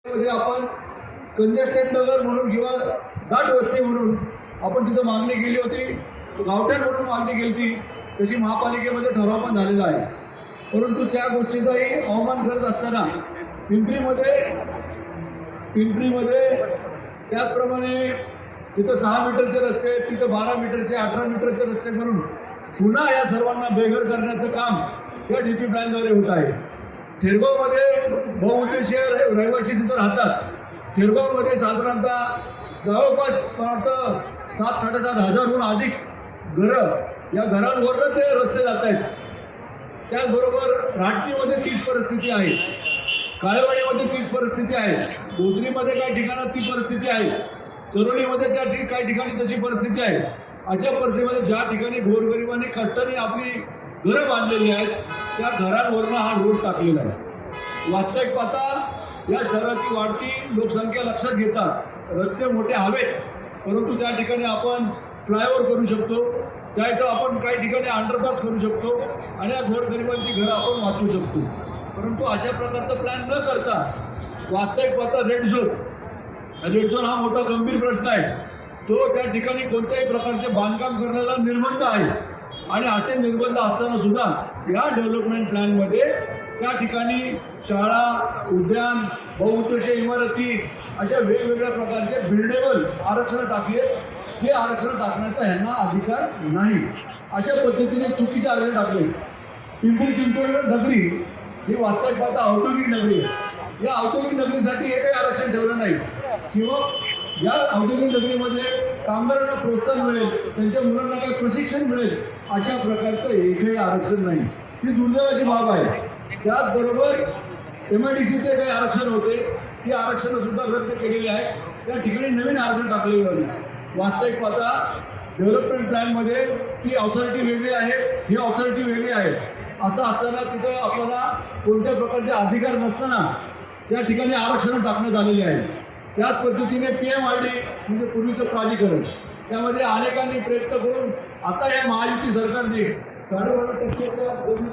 मध्ये आपण कंजेस्टेड नगर म्हणून किंवा दाट वस्ती म्हणून आपण तिथं मागणी केली होती, गावठाण म्हणून मागणी केली होती. तशी महापालिकेमध्ये ठराव पण झालेला आहे. परंतु त्या गोष्टीचाही अवमान करत असताना पिंपरीमध्ये त्याचप्रमाणे तिथं 6 मीटरचे रस्ते, तिथं 12 मीटरचे 18 मीटरचे रस्ते करून पुन्हा या सर्वांना बेघर करण्याचं काम या DP प्लॅनद्वारे होत आहे. थेरगावमध्ये बहुउद्देशीय रहिवासी तिथं राहतात. थेरगावमध्ये साधारणतः जवळपास 7-7.5 हजारहून अधिक घरं, या घरांवरनं ते रस्ते जात आहेत. त्याचबरोबर राटणीमध्ये तीच परिस्थिती आहे, काळेवाडीमध्ये तीच परिस्थिती आहे, भोजरीमध्ये काही ठिकाणात ती परिस्थिती आहे, चरोलीमध्ये काही ठिकाणी तशी परिस्थिती आहे. अशा परिस्थितीमध्ये ज्या ठिकाणी गोरगरिबांनी कष्टाने आपली घरं बांधलेली आहेत त्या घरांवरनं हा रोड टाकलेला आहे. वास्तविक पाहता या शहराची वाढती लोकसंख्या लक्षात घेता रस्ते मोठे हवेत, परंतु त्या ठिकाणी आपण फ्लायओव्हर करू शकतो, त्या इथं आपण काही ठिकाणी अंडरपास करू शकतो आणि या गोरगरिबांची घरं आपण वाचवू शकतो. परंतु अशा प्रकारचा प्लॅन न करता वास्तविक पाहता रेड झोन हा मोठा गंभीर प्रश्न आहे. तो त्या ठिकाणी कोणत्याही प्रकारचे बांधकाम करण्याला निर्बंध आहे आणि असे निर्बंध असताना सुद्धा या डेव्हलपमेंट प्लॅनमध्ये त्या ठिकाणी शाळा, उद्यान, बहुउद्देशीय इमारती अशा वेगवेगळ्या प्रकारचे बिल्डेबल आरक्षण टाकले. हे आरक्षण टाकण्याचा ह्यांना अधिकार नाही. अशा पद्धतीने चुकीचे आरक्षण टाकले. पिंपरी चिंचवड नगरी ही वास्तविक पाहता औद्योगिक नगरी आहे. या औद्योगिक नगरीसाठी हे काही आरक्षण ठेवलं नाही किंवा या औद्योगिक नगरीमध्ये कामगारांना प्रोत्साहन मिळेल, त्यांच्या मुलांना काही प्रशिक्षण मिळेल अशा प्रकारचं एकही आरक्षण नाही. ही दुर्दैवाची बाब आहे. त्याचबरोबर MIDCचे काही आरक्षण होते, ती आरक्षणं सुद्धा रद्द केलेली आहेत. त्या ठिकाणी नवीन आरक्षण टाकलेली होती. वास्तविक पाहता डेव्हलपमेंट प्लॅनमध्ये ती ऑथॉरिटी वेगळी आहे, ही ऑथॉरिटी वेगळी आहे. असं असताना तिथं आपल्याला कोणत्या प्रकारचे अधिकार नसताना त्या ठिकाणी आरक्षणं टाकण्यात आलेली आहे. त्याच पद्धतीने PMID म्हणजे पूर्वीचं प्राधिकरण, त्यामध्ये अनेकांनी प्रयत्न करून आता या महायुती सरकारने 12.5%